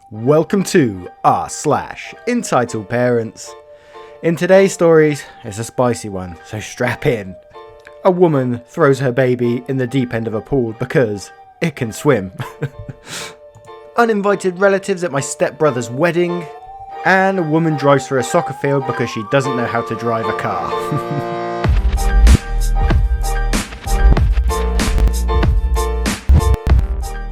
Welcome to r/Entitled Parents. In today's stories, it's a spicy one, so strap in. A woman throws her baby in the deep end of a pool because it can swim. Uninvited relatives at my stepbrother's wedding. And a woman drives through a soccer field because she doesn't know how to drive a car.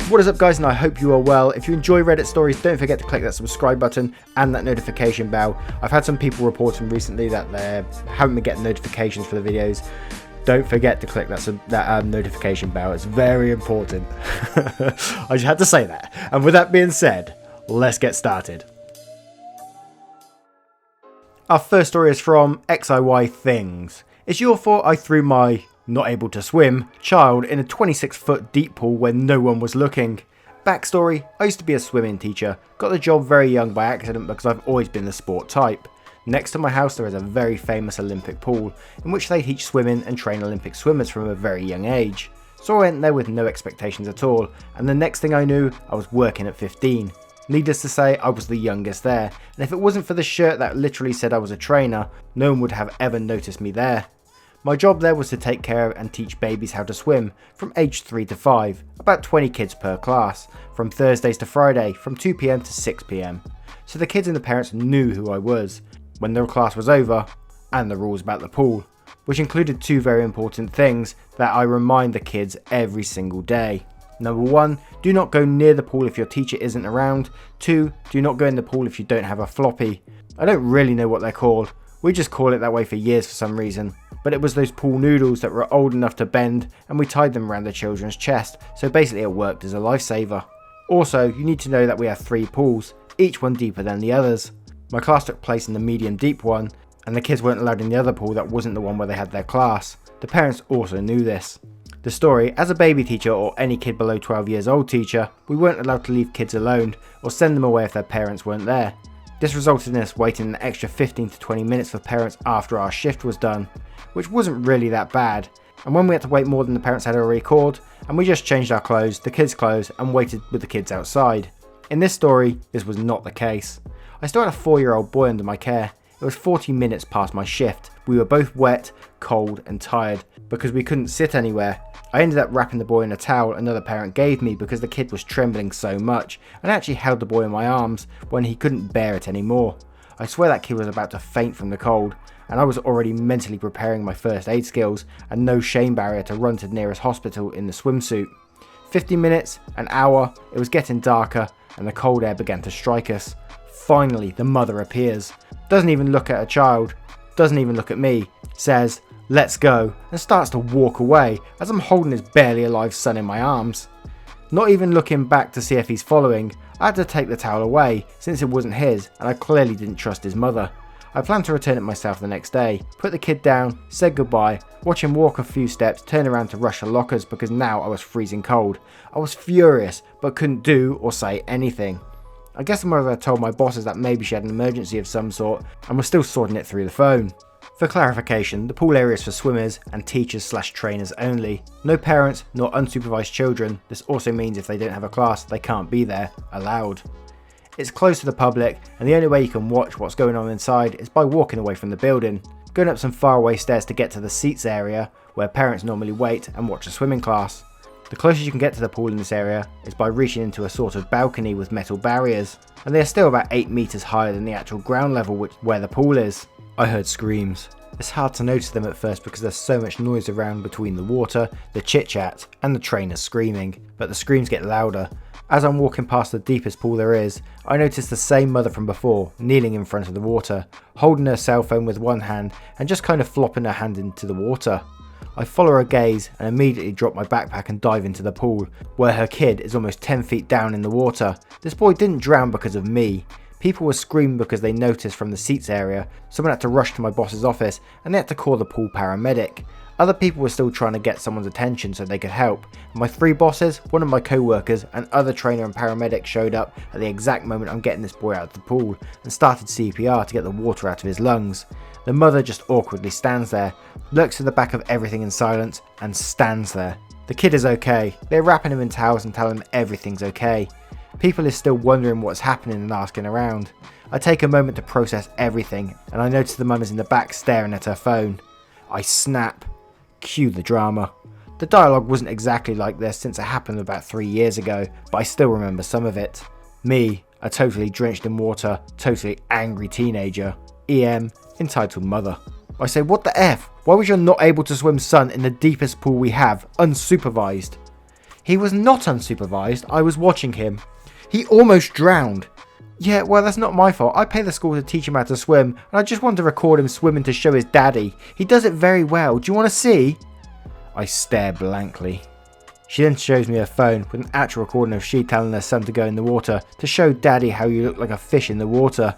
What is up, guys, and I hope you are well. If you enjoy Reddit stories, don't forget to click that subscribe button and that notification bell. I've had some people reporting recently that they haven't been getting notifications for the videos. Don't forget to click that notification bell. It's very important. I just had to say that. And with that being said, let's get started. Our first story is from XIY Things. It's your fault I threw my not able to swim child in a 26-foot deep pool when no one was looking. Backstory: I used to be a swimming teacher, got the job very young by accident because I've always been the sport type. Next to my house there is a very famous Olympic pool in which they teach swimming and train Olympic swimmers from a very young age. So I went there with no expectations at all, and the next thing I knew I was working at 15. Needless to say, I was the youngest there, and if it wasn't for the shirt that literally said I was a trainer, no one would have ever noticed me there. My job there was to take care of and teach babies how to swim from age 3 to 5, about 20 kids per class, from Thursdays to Friday, from 2 PM to 6 PM. So the kids and the parents knew who I was when their class was over, and the rules about the pool, which included two very important things that I remind the kids every single day. Number 1, do not go near the pool if your teacher isn't around. 2, do not go in the pool if you don't have a floppy. I don't really know what they're called. We just call it that way for years for some reason. But it was those pool noodles that were old enough to bend, and we tied them around the children's chest, so basically it worked as a lifesaver. Also, you need to know that we have 3 pools, each one deeper than the others. My class took place in the medium deep one, and the kids weren't allowed in the other pool that wasn't the one where they had their class. The parents also knew this. The story: as a baby teacher or any kid below 12 years old teacher, we weren't allowed to leave kids alone or send them away if their parents weren't there. This resulted in us waiting an extra 15 to 20 minutes for parents after our shift was done, which wasn't really that bad. And when we had to wait more than the parents had already called, and we just changed our clothes, the kids' clothes, and waited with the kids outside. In this story, this was not the case. I still had a 4-year-old boy under my care. It was 40 minutes past my shift. We were both wet, cold, and tired because we couldn't sit anywhere. I ended up wrapping the boy in a towel another parent gave me because the kid was trembling so much, and I actually held the boy in my arms when he couldn't bear it anymore. I swear that kid was about to faint from the cold, and I was already mentally preparing my first aid skills and no shame barrier to run to the nearest hospital in the swimsuit. 50 minutes, an hour, it was getting darker and the cold air began to strike us. Finally, the mother appears, doesn't even look at her child, doesn't even look at me, says, "Let's go," and starts to walk away as I'm holding his barely alive son in my arms. Not even looking back to see if he's following, I had to take the towel away since it wasn't his and I clearly didn't trust his mother. I planned to return it myself the next day, put the kid down, said goodbye, watch him walk a few steps, turn around to rush the lockers because now I was freezing cold. I was furious but couldn't do or say anything. I guess the mother had told my bosses that maybe she had an emergency of some sort and was still sorting it through the phone. For clarification, the pool area is for swimmers and teachers/trainers only. No parents nor unsupervised children. This also means if they don't have a class, they can't be there, allowed. It's closed to the public, and the only way you can watch what's going on inside is by walking away from the building, going up some faraway stairs to get to the seats area where parents normally wait and watch a swimming class. The closest you can get to the pool in this area is by reaching into a sort of balcony with metal barriers, and they are still about 8 meters higher than the actual ground level where the pool is. I heard screams. It's hard to notice them at first because there's so much noise around between the water, the chit chat, and the trainers screaming, but the screams get louder. As I'm walking past the deepest pool there is, I notice the same mother from before, kneeling in front of the water, holding her cell phone with one hand and just kind of flopping her hand into the water. I follow her gaze and immediately drop my backpack and dive into the pool, where her kid is almost 10 feet down in the water. This boy didn't drown because of me. People were screaming because they noticed from the seats area. Someone had to rush to my boss's office and they had to call the pool paramedic. Other people were still trying to get someone's attention so they could help. And my 3 bosses, one of my co-workers, and other trainer and paramedic showed up at the exact moment I'm getting this boy out of the pool and started CPR to get the water out of his lungs. The mother just awkwardly stands there, looks at the back of everything in silence, and stands there. The kid is okay. They're wrapping him in towels and telling him everything's okay. People is still wondering what's happening and asking around. I take a moment to process everything, and I notice the mum is in the back staring at her phone. I snap. Cue the drama. The dialogue wasn't exactly like this since it happened about 3 years ago, but I still remember some of it. Me, a totally drenched in water, totally angry teenager. EM, entitled mother. I say, what the F? Why was your not able to swim son in the deepest pool we have, unsupervised? He was not unsupervised, I was watching him. He almost drowned. Yeah, well, that's not my fault. I pay the school to teach him how to swim, and I just want to record him swimming to show his daddy. He does it very well. Do you want to see? I stare blankly. She then shows me her phone with an actual recording of she telling her son to go in the water to show daddy how you look like a fish in the water.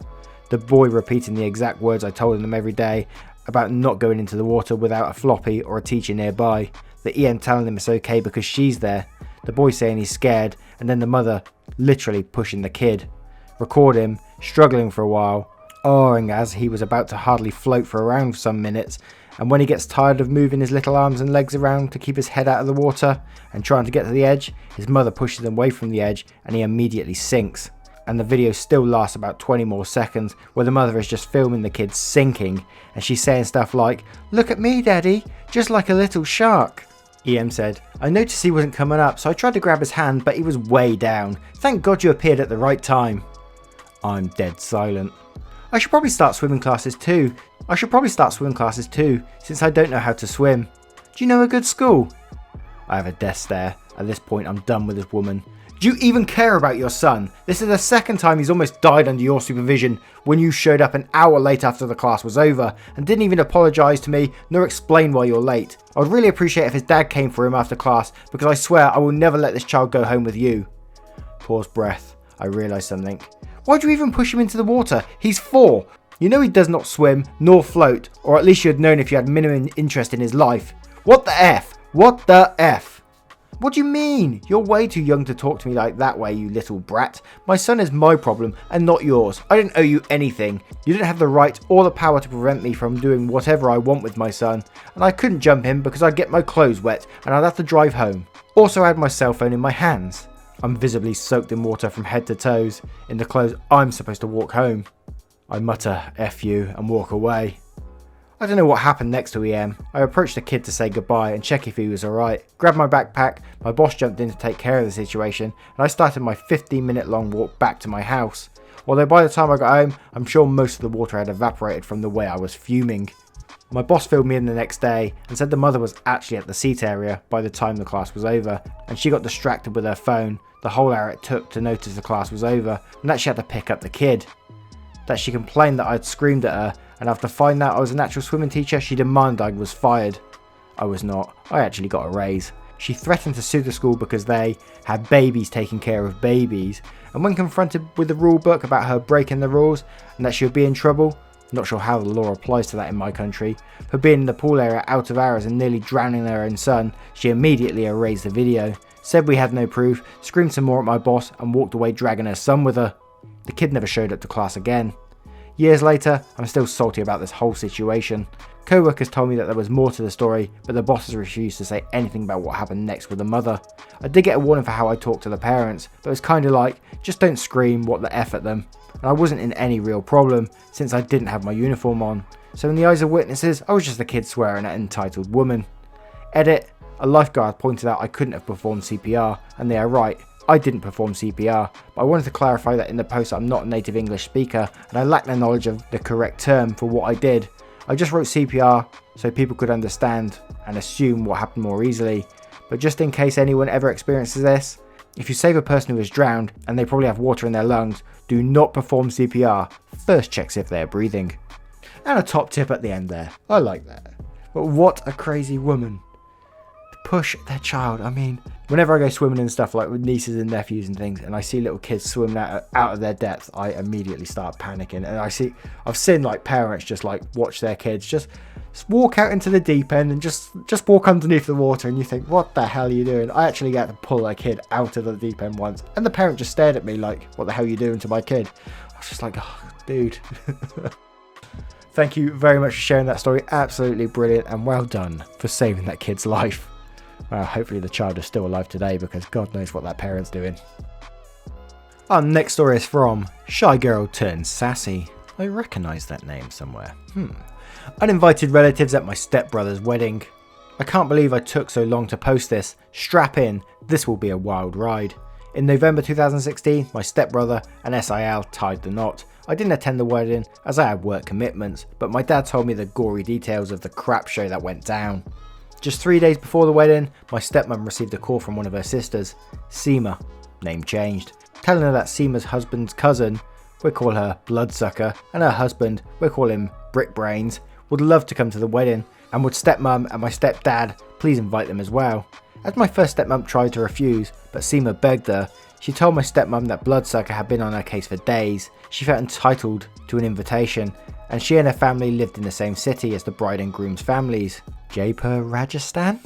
The boy repeating the exact words I told him every day about not going into the water without a floppy or a teacher nearby. The EM telling him it's okay because she's there. The boy saying he's scared, and then the mother literally pushing the kid. Record him, struggling for a while, awing as he was about to hardly float for around some minutes, and when he gets tired of moving his little arms and legs around to keep his head out of the water and trying to get to the edge, his mother pushes him away from the edge and he immediately sinks. And the video still lasts about 20 more seconds where the mother is just filming the kid sinking, and she's saying stuff like, "Look at me, daddy, just like a little shark." EM said, "I noticed he wasn't coming up, so I tried to grab his hand, but he was way down. Thank God you appeared at the right time." I'm dead silent. I should probably start swimming classes too, since I don't know how to swim. Do you know a good school? I have a death stare. At this point, I'm done with this woman. Do you even care about your son? This is the second time he's almost died under your supervision when you showed up an hour late after the class was over and didn't even apologise to me nor explain why you're late. I would really appreciate if his dad came for him after class because I swear I will never let this child go home with you. Pause breath. I realise something. Why'd you even push him into the water? He's 4. You know he does not swim nor float, or at least you'd known if you had minimum interest in his life. What the F? What the F? What do you mean? You're way too young to talk to me like that way, you little brat. My son is my problem and not yours. I didn't owe you anything. You didn't have the right or the power to prevent me from doing whatever I want with my son. And I couldn't jump in because I'd get my clothes wet and I'd have to drive home. Also, I had my cell phone in my hands. I'm visibly soaked in water from head to toes, in the clothes I'm supposed to walk home. I mutter F you and walk away. I don't know what happened next to EM. I approached the kid to say goodbye and check if he was alright. Grabbed my backpack, my boss jumped in to take care of the situation, and I started my 15-minute long walk back to my house. Although by the time I got home, I'm sure most of the water had evaporated from the way I was fuming. My boss filled me in the next day and said the mother was actually at the seat area by the time the class was over, and she got distracted with her phone the whole hour it took to notice the class was over, and that she had to pick up the kid. That she complained that I'd screamed at her, and after finding out I was an actual swimming teacher, she demanded I was fired. I was not. I actually got a raise. She threatened to sue the school because they had babies taking care of babies, and when confronted with the rule book about her breaking the rules and that she would be in trouble, not sure how the law applies to that in my country, for being in the pool area out of hours and nearly drowning her own son, she immediately erased the video, said we had no proof, screamed some more at my boss and walked away dragging her son with her. The kid never showed up to class again. Years later, I'm still salty about this whole situation. Co-workers told me that there was more to the story, but the bosses refused to say anything about what happened next with the mother. I did get a warning for how I talked to the parents, but it was kind of like, just don't scream what the F at them. And I wasn't in any real problem, since I didn't have my uniform on. So in the eyes of witnesses, I was just a kid swearing at an entitled woman. Edit, a lifeguard pointed out I couldn't have performed CPR, and they are right. I didn't perform CPR, but I wanted to clarify that in the post I'm not a native English speaker and I lack the knowledge of the correct term for what I did. I just wrote CPR so people could understand and assume what happened more easily. But just in case anyone ever experiences this, if you save a person who is drowned and they probably have water in their lungs, do not perform CPR. First check if they are breathing. And a top tip at the end there. I like that. But what a crazy woman. Push their child. I mean, whenever I go swimming and stuff like with nieces and nephews and things, and I see little kids swimming out of their depth, I immediately start panicking. And I've seen like parents just like watch their kids just walk out into the deep end and just walk underneath the water, and you think, what the hell are you doing? I actually got to pull a kid out of the deep end once, and the parent just stared at me like, what the hell are you doing to my kid? I was just like, oh, dude. Thank you very much for sharing that story. Absolutely brilliant, and well done for saving that kid's life. Well, hopefully the child is still alive today because God knows what that parent's doing. Our next story is from Shy Girl Turns Sassy. I recognise that name somewhere. Uninvited relatives at my stepbrother's wedding. I can't believe I took so long to post this. Strap in, this will be a wild ride. In November 2016, my stepbrother and SIL tied the knot. I didn't attend the wedding as I had work commitments, but my dad told me the gory details of the crap show that went down. Just 3 days before the wedding, my stepmom received a call from one of her sisters, Seema, name changed, telling her that Seema's husband's cousin, we call her Bloodsucker, and her husband, we call him Brickbrains, would love to come to the wedding, and would stepmom and my stepdad please invite them as well. As my first stepmom tried to refuse, but Seema begged her, she told my stepmom that Bloodsucker had been on her case for days. She felt entitled to an invitation, and she and her family lived in the same city as the bride and groom's families. Jaipur, Rajasthan?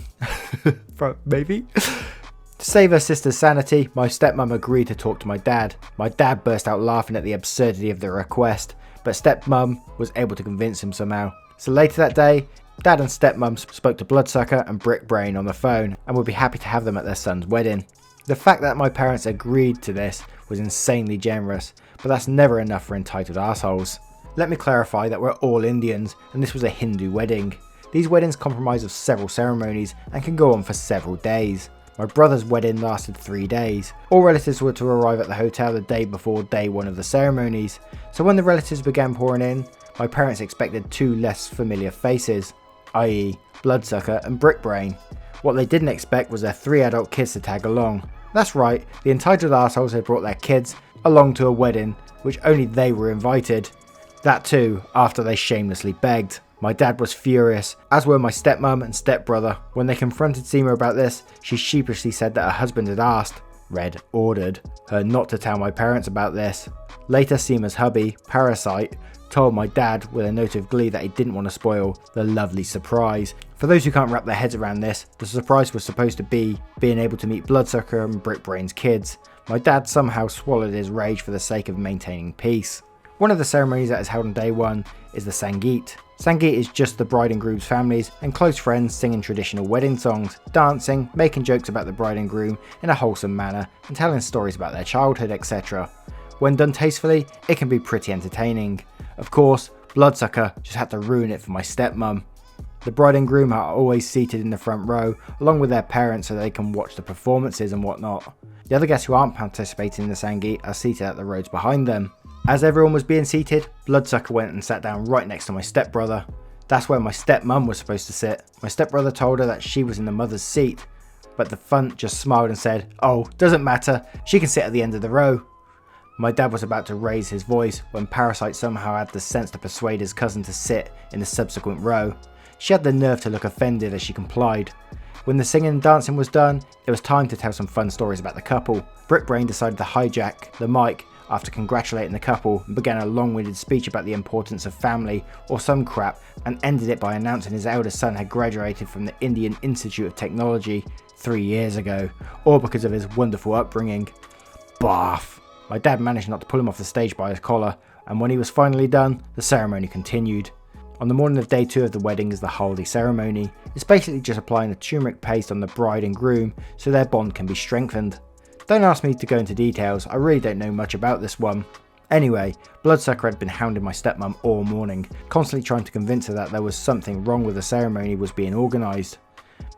Maybe? To save her sister's sanity, my stepmom agreed to talk to my dad. My dad burst out laughing at the absurdity of the request, but stepmom was able to convince him somehow. So later that day, Dad and stepmom spoke to Bloodsucker and Brickbrain on the phone and would be happy to have them at their son's wedding. The fact that my parents agreed to this was insanely generous, but that's never enough for entitled assholes. Let me clarify that we're all Indians and this was a Hindu wedding. These weddings comprise of several ceremonies and can go on for several days. My brother's wedding lasted 3 days. All relatives were to arrive at the hotel the day before day one of the ceremonies, so when the relatives began pouring in, my parents expected 2 less familiar faces, i.e. Bloodsucker and Brickbrain. What they didn't expect was their 3 adult kids to tag along. That's right, the entitled assholes had brought their kids along to a wedding which only they were invited. That too, after they shamelessly begged. My dad was furious, as were my stepmom and stepbrother. When they confronted Seema about this, she sheepishly said that her husband had asked, ordered, her not to tell my parents about this. Later, Seema's hubby, Parasite, told my dad with a note of glee that he didn't want to spoil the lovely surprise. For those who can't wrap their heads around this, the surprise was supposed to be being able to meet Bloodsucker and Brickbrain's kids. My dad somehow swallowed his rage for the sake of maintaining peace. One of the ceremonies that is held on day one is the Sangeet. Sangeet is just the bride and groom's families and close friends singing traditional wedding songs, dancing, making jokes about the bride and groom in a wholesome manner, and telling stories about their childhood, etc. When done tastefully, it can be pretty entertaining. Of course, Bloodsucker just had to ruin it for my stepmom. The bride and groom are always seated in the front row, along with their parents so they can watch the performances and whatnot. The other guests who aren't participating in the Sangeet are seated at the rows behind them. As everyone was being seated, Bloodsucker went and sat down right next to my stepbrother. That's where my stepmom was supposed to sit. My stepbrother told her that she was in the mother's seat, but the funt just smiled and said, "Oh, doesn't matter, she can sit at the end of the row." My dad was about to raise his voice when Parasite somehow had the sense to persuade his cousin to sit in the subsequent row. She had the nerve to look offended as she complied. When the singing and dancing was done, it was time to tell some fun stories about the couple. Brickbrain decided to hijack the mic after congratulating the couple and began a long-winded speech about the importance of family or some crap, and ended it by announcing his eldest son had graduated from the Indian Institute of Technology 3 years ago, all because of his wonderful upbringing. Bath! My dad managed not to pull him off the stage by his collar, and when he was finally done, the ceremony continued. On the morning of day 2 of the wedding is the Haldi ceremony. It's basically just applying the turmeric paste on the bride and groom so their bond can be strengthened. Don't ask me to go into details, I really don't know much about this one. Anyway, Bloodsucker had been hounding my stepmom all morning, constantly trying to convince her that there was something wrong with the ceremony was being organised.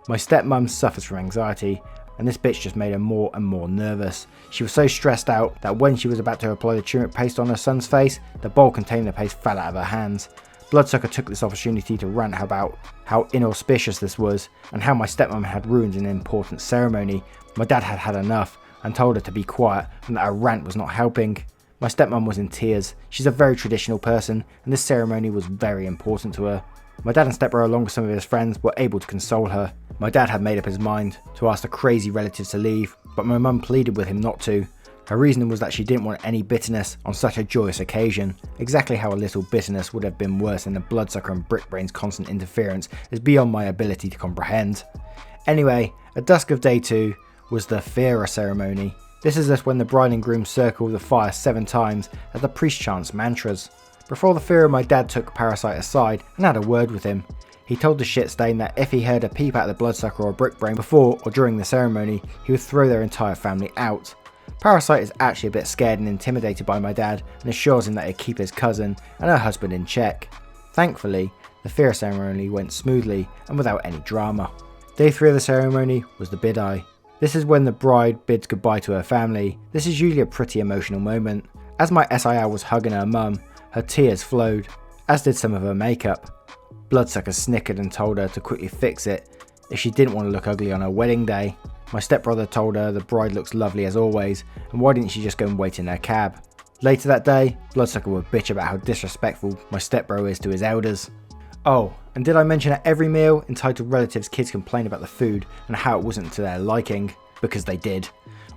My stepmom suffers from anxiety, and this bitch just made her more and more nervous. She was so stressed out that when she was about to apply the turmeric paste on her son's face, the bowl containing the paste fell out of her hands. Bloodsucker took this opportunity to rant about how inauspicious this was and how my stepmom had ruined an important ceremony. My dad had had enough and told her to be quiet and that her rant was not helping. My stepmom was in tears. She's a very traditional person and this ceremony was very important to her. My dad and stepbrother, along with some of his friends, were able to console her. My dad had made up his mind to ask the crazy relatives to leave, but my mum pleaded with him not to. Her reasoning was that she didn't want any bitterness on such a joyous occasion. Exactly how a little bitterness would have been worse than the Bloodsucker and Brickbrain's constant interference is beyond my ability to comprehend. Anyway, at dusk of day 2 was the Fira ceremony. This is just when the bride and groom circle the fire 7 times as the priest chants mantras. Before the Fira, my dad took Parasite aside and had a word with him. He told the shit stain that if he heard a peep at the Bloodsucker or Brickbrain before or during the ceremony, he would throw their entire family out. Parasite is actually a bit scared and intimidated by my dad and assures him that he'll keep his cousin and her husband in check. Thankfully, the fear ceremony went smoothly and without any drama. Day 3 of the ceremony was the bid-eye. This is when the bride bids goodbye to her family. This is usually a pretty emotional moment. As my SIL was hugging her mum, her tears flowed, as did some of her makeup. Bloodsucker snickered and told her to quickly fix it if she didn't want to look ugly on her wedding day. My stepbrother told her the bride looks lovely as always, and why didn't she just go and wait in her cab. Later that day, Bloodsucker would bitch about how disrespectful my stepbro is to his elders. Oh, and did I mention at every meal, entitled relatives' kids complain about the food and how it wasn't to their liking? Because they did.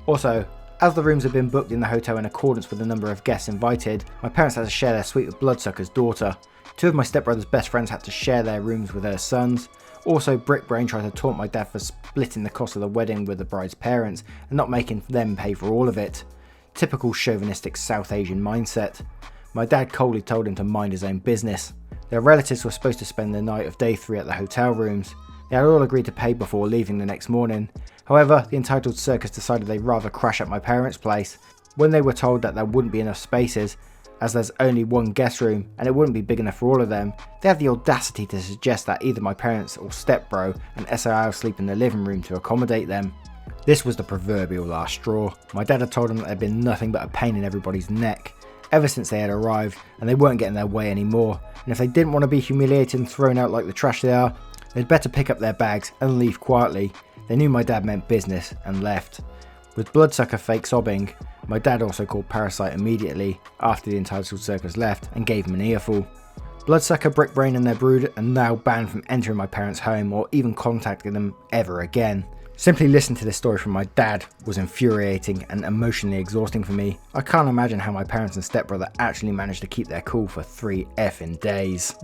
Also, as the rooms had been booked in the hotel in accordance with the number of guests invited, my parents had to share their suite with Bloodsucker's daughter. 2 of my stepbrother's best friends had to share their rooms with her sons. Also, Brickbrain tried to taunt my dad for splitting the cost of the wedding with the bride's parents and not making them pay for all of it. Typical chauvinistic South Asian mindset. My dad coldly told him to mind his own business. Their relatives were supposed to spend the night of day 3 at the hotel rooms. They had all agreed to pay before leaving the next morning. However, the entitled circus decided they'd rather crash at my parents' place. When they were told that there wouldn't be enough spaces, as there's only one guest room and it wouldn't be big enough for all of them, they had the audacity to suggest that either my parents or stepbro and SIL sleep in the living room to accommodate them. This was the proverbial last straw. My dad had told them that there'd been nothing but a pain in everybody's neck ever since they had arrived, and they weren't getting their way anymore, and if they didn't want to be humiliated and thrown out like the trash they are, they'd better pick up their bags and leave quietly. They knew my dad meant business and left. With Bloodsucker fake sobbing, my dad also called Parasite immediately after the entitled circus left and gave him an earful. Bloodsucker, Brickbrain and their brood are now banned from entering my parents' home or even contacting them ever again. Simply listening to this story from my dad was infuriating and emotionally exhausting for me. I can't imagine how my parents and stepbrother actually managed to keep their cool for 3 effing days.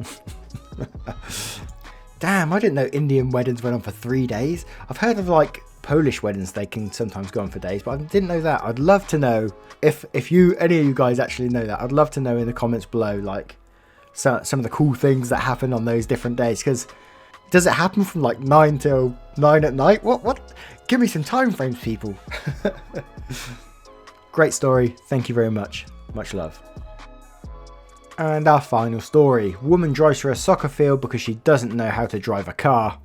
Damn, I didn't know Indian weddings went on for 3 days. I've heard of like Polish weddings, they can sometimes go on for days, but I didn't know that. I'd love to know if any of you guys actually know that. I'd love to know in the comments below, like some of the cool things that happen on those different days, because does it happen from like 9 till 9 at night? What? Give me some time frames, people. Great story. Thank you very much. Much love. And our final story. Woman drives through a soccer field because she doesn't know how to drive a car.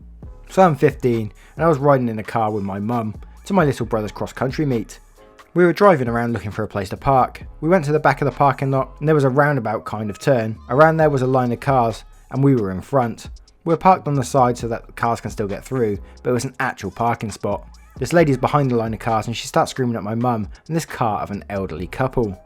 So I'm 15 and I was riding in a car with my mum to my little brother's cross-country meet. We were driving around looking for a place to park. We went to the back of the parking lot and there was a roundabout kind of turn. Around there was a line of cars and we were in front. We were parked on the side so that the cars can still get through, but it was an actual parking spot. This lady's behind the line of cars and she starts screaming at my mum and this car of an elderly couple.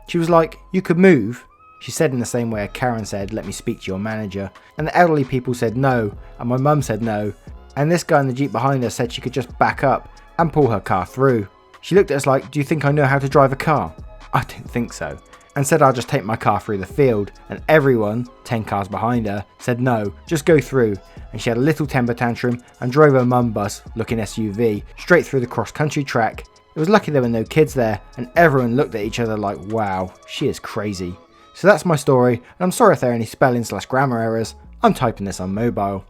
She was like, "You could move." She said in the same way a Karen said, "Let me speak to your manager." And the elderly people said no, and my mum said no. And this guy in the Jeep behind her said she could just back up and pull her car through. She looked at us like, "Do you think I know how to drive a car?" I didn't think so. And said I'll just take my car through the field, and everyone, 10 cars behind her, said no, just go through, and she had a little temper tantrum and drove her mum bus, looking SUV, straight through the cross-country track. It was lucky there were no kids there, and everyone looked at each other like, wow, she is crazy. So that's my story, and I'm sorry if there are any spelling/grammar errors. I'm typing this on mobile.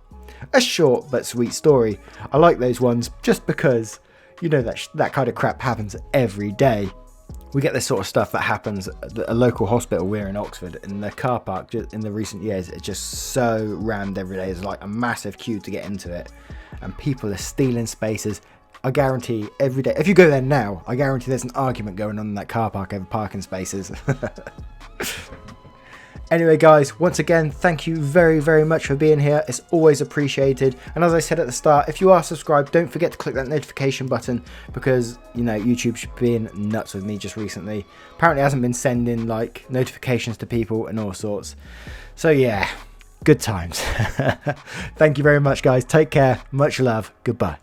A short but sweet story. I like those ones just because, you know, that kind of crap happens every day. We get this sort of stuff that happens at a local hospital. We're in Oxford, in the car park in the recent years, it's just so rammed every day. There's like a massive queue to get into it, and people are stealing spaces. I guarantee every day, if you go there now, I guarantee there's an argument going on in that car park over parking spaces. Anyway guys, once again, thank you very, very much for being here. It's always appreciated. And as I said at the start, if you are subscribed, don't forget to click that notification button because, you know, YouTube's been nuts with me just recently. Apparently it hasn't been sending like notifications to people and all sorts. So yeah, good times. Thank you very much guys. Take care. Much love. Goodbye.